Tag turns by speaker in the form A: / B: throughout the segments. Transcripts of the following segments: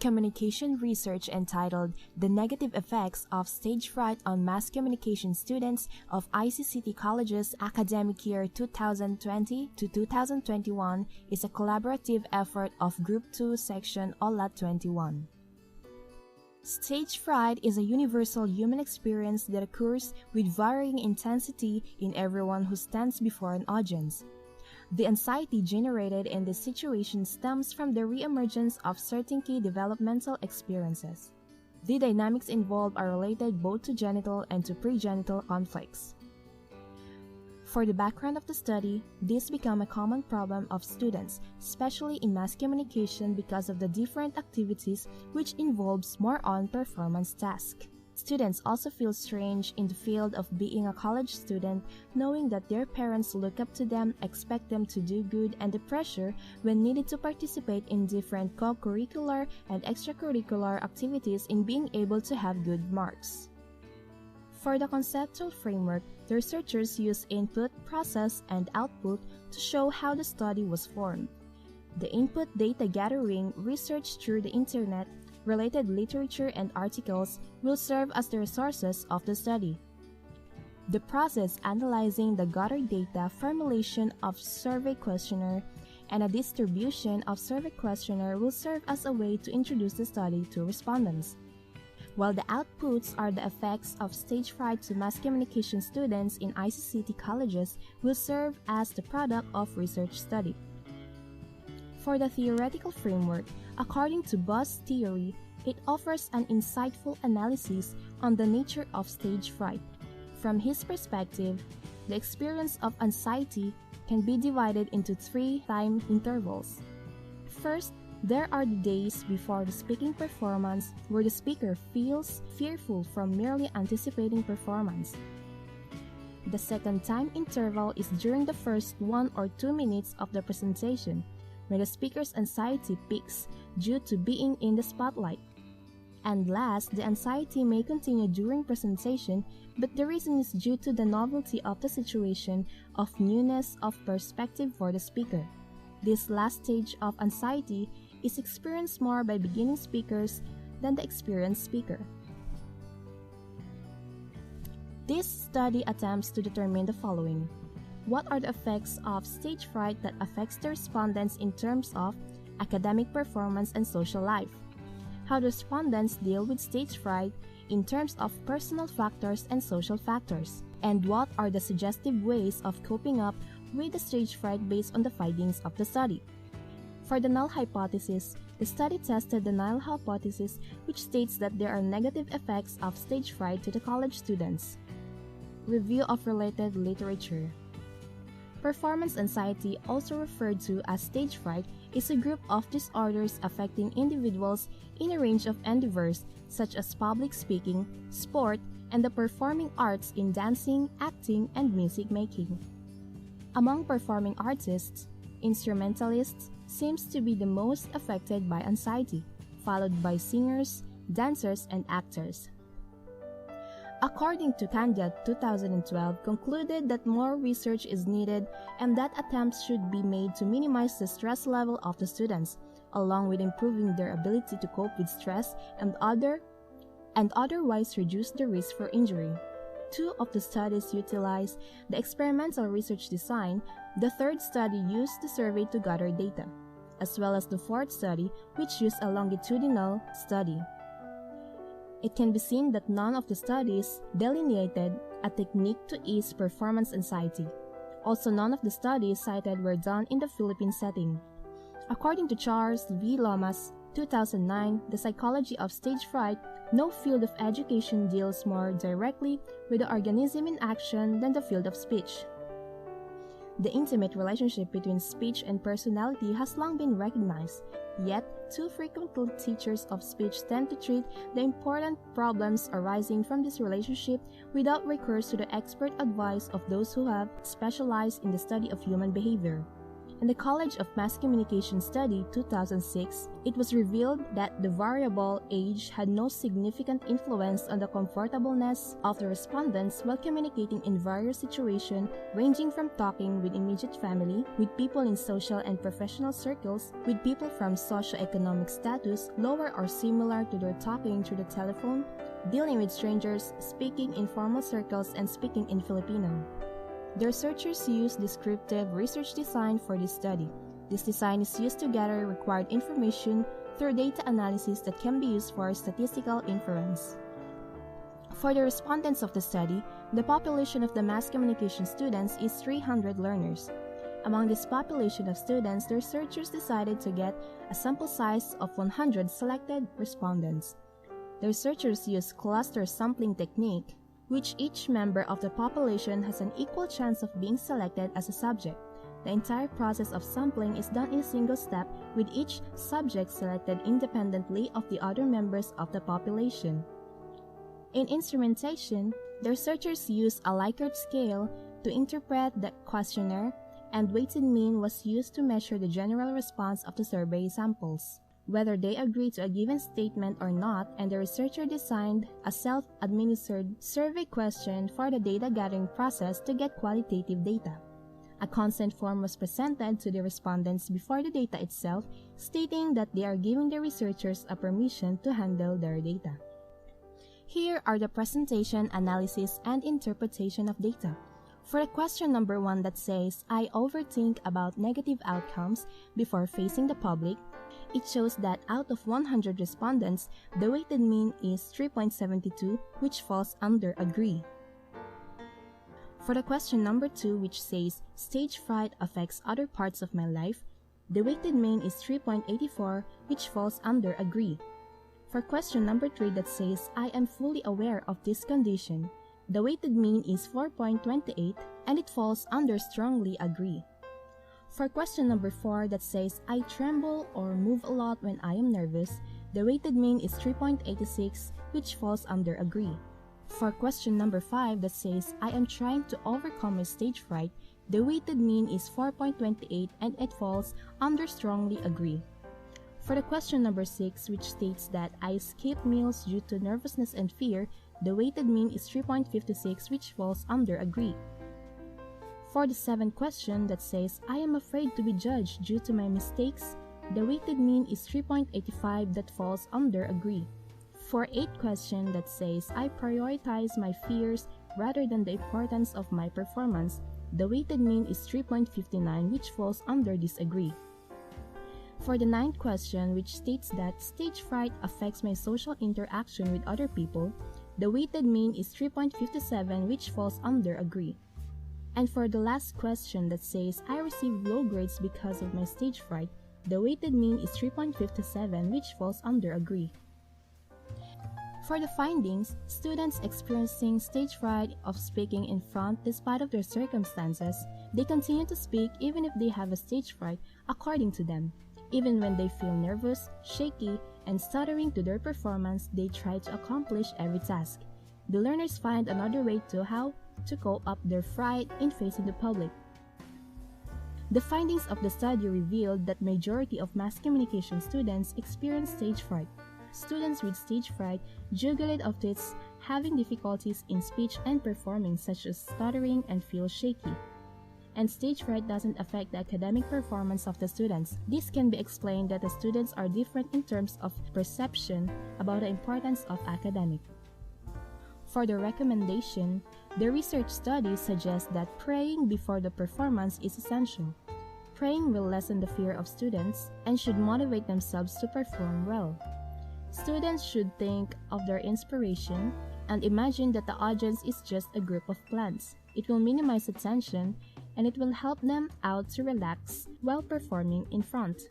A: communication research entitled The Negative Effects of Stage Fright on Mass Communication Students of ICCT Colleges Academic Year 2020 to 2021 is a collaborative effort of Group 2 Section OLAT 21. Stage fright is a universal human experience that occurs with varying intensity in everyone who stands before an audience. The anxiety generated in this situation stems from the reemergence of certain key developmental experiences. The dynamics involved are related both to genital and to pregenital conflicts. For the background of the study, this became a common problem of students, especially in mass communication because of the different activities which involves more on-performance tasks. Students also feel strange in the field of being a college student, knowing that their parents look up to them, expect them to do good, and the pressure when needed to participate in different co-curricular and extracurricular activities in being able to have good marks. For the conceptual framework, the researchers use input, process, and output to show how the study was formed. The input data gathering, research through the internet, related literature and articles will serve as the resources of the study. The process analyzing the gathered data, formulation of survey questionnaire, and a distribution of survey questionnaire will serve as a way to introduce the study to respondents. While the outputs are the effects of stage fright to mass communication students in ICCT colleges will serve as the product of research study. For the theoretical framework, according to Boss' theory, it offers an insightful analysis on the nature of stage fright. From his perspective, the experience of anxiety can be divided into 3 time intervals. First, there are the days before the speaking performance where the speaker feels fearful from merely anticipating performance. The second time interval is during the first 1 or 2 minutes of the presentation, where the speaker's anxiety peaks due to being in the spotlight. And last, the anxiety may continue during presentation, but the reason is due to the novelty of the situation, of newness of perspective for the speaker. This last stage of anxiety is experienced more by beginning speakers than the experienced speaker. This study attempts to determine the following. What are the effects of stage fright that affects the respondents in terms of academic performance and social life? How do respondents deal with stage fright in terms of personal factors and social factors? And what are the suggestive ways of coping up with the stage fright based on the findings of the study? For the null hypothesis, the study tested the null hypothesis, which states that there are negative effects of stage fright to the college students. Review of related literature. Performance anxiety, also referred to as stage fright, is a group of disorders affecting individuals in a range of endeavors such as public speaking, sport, and the performing arts in dancing, acting, and music making. Among performing artists, instrumentalists seems to be the most affected by anxiety, followed by singers, dancers, and actors. According to Cainta 2012, concluded that more research is needed and that attempts should be made to minimize the stress level of the students, along with improving their ability to cope with stress and otherwise reduce the risk for injury. 2 of the studies utilized the experimental research design. The 3rd study used the survey to gather data, as well as the 4th study, which used a longitudinal study. It can be seen that none of the studies delineated a technique to ease performance anxiety. Also, none of the studies cited were done in the Philippine setting. According to Charles V. Lomas, 2009, The Psychology of Stage Fright, no field of education deals more directly with the organism in action than the field of speech. The intimate relationship between speech and personality has long been recognized, yet too frequently teachers of speech tend to treat the important problems arising from this relationship without recourse to the expert advice of those who have specialized in the study of human behavior. In the College of Mass Communication Study 2006, it was revealed that the variable age had no significant influence on the comfortableness of the respondents while communicating in various situations ranging from talking with immediate family, with people in social and professional circles, with people from socioeconomic status lower or similar to their talking through the telephone, dealing with strangers, speaking in formal circles, and speaking in Filipino. The researchers used descriptive research design for this study. This design is used to gather required information through data analysis that can be used for statistical inference. For the respondents of the study, the population of the mass communication students is 300 learners. Among this population of students, the researchers decided to get a sample size of 100 selected respondents. The researchers used cluster sampling technique, which each member of the population has an equal chance of being selected as a subject. The entire process of sampling is done in a single step, with each subject selected independently of the other members of the population. In instrumentation, the researchers used a Likert scale to interpret the questionnaire, and weighted mean was used to measure the general response of the survey samples, whether they agree to a given statement or not, and the researcher designed a self-administered survey question for the data gathering process to get qualitative data. A consent form was presented to the respondents before the data itself, stating that they are giving the researchers a permission to handle their data. Here are the presentation, analysis, and interpretation of data. For the question number 1 that says, I overthink about negative outcomes before facing the public, it shows that out of 100 respondents, the weighted mean is 3.72, which falls under agree. For the question number 2, which says, stage fright affects other parts of my life, the weighted mean is 3.84, which falls under agree. For question number 3 that says, I am fully aware of this condition, the weighted mean is 4.28, and it falls under strongly agree. For question number 4 that says, I tremble or move a lot when I am nervous, the weighted mean is 3.86, which falls under agree. For question number 5 that says, I am trying to overcome my stage fright, the weighted mean is 4.28 and it falls under strongly agree. For the question number 6, which states that I skip meals due to nervousness and fear, the weighted mean is 3.56, which falls under agree. For the 7th question that says, I am afraid to be judged due to my mistakes, the weighted mean is 3.85, that falls under agree. For 8th question that says, I prioritize my fears rather than the importance of my performance, the weighted mean is 3.59, which falls under disagree. For the 9th question, which states that stage fright affects my social interaction with other people, the weighted mean is 3.57, which falls under agree. And for the last question that says, I received low grades because of my stage fright, the weighted mean is 3.57, which falls under agree. For the findings, students experiencing stage fright of speaking in front despite of their circumstances, they continue to speak even if they have a stage fright according to them. Even when they feel nervous, shaky, and stuttering to their performance, they try to accomplish every task. The learners find another way to how to cope up their fright in facing the public. The findings of the study revealed that majority of mass communication students experience stage fright. Students with stage fright jugulate of this having difficulties in speech and performing, such as stuttering and feel shaky. And stage fright doesn't affect the academic performance of the students. This can be explained that the students are different in terms of perception about the importance of academic. For the recommendation, the research study suggests that praying before the performance is essential. Praying will lessen the fear of students and should motivate themselves to perform well. Students should think of their inspiration and imagine that the audience is just a group of plants. It will minimize the tension and it will help them out to relax while performing in front.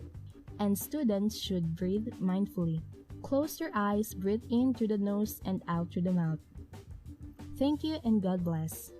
A: And students should breathe mindfully. Close your eyes, breathe in through the nose and out through the mouth. Thank you and God bless.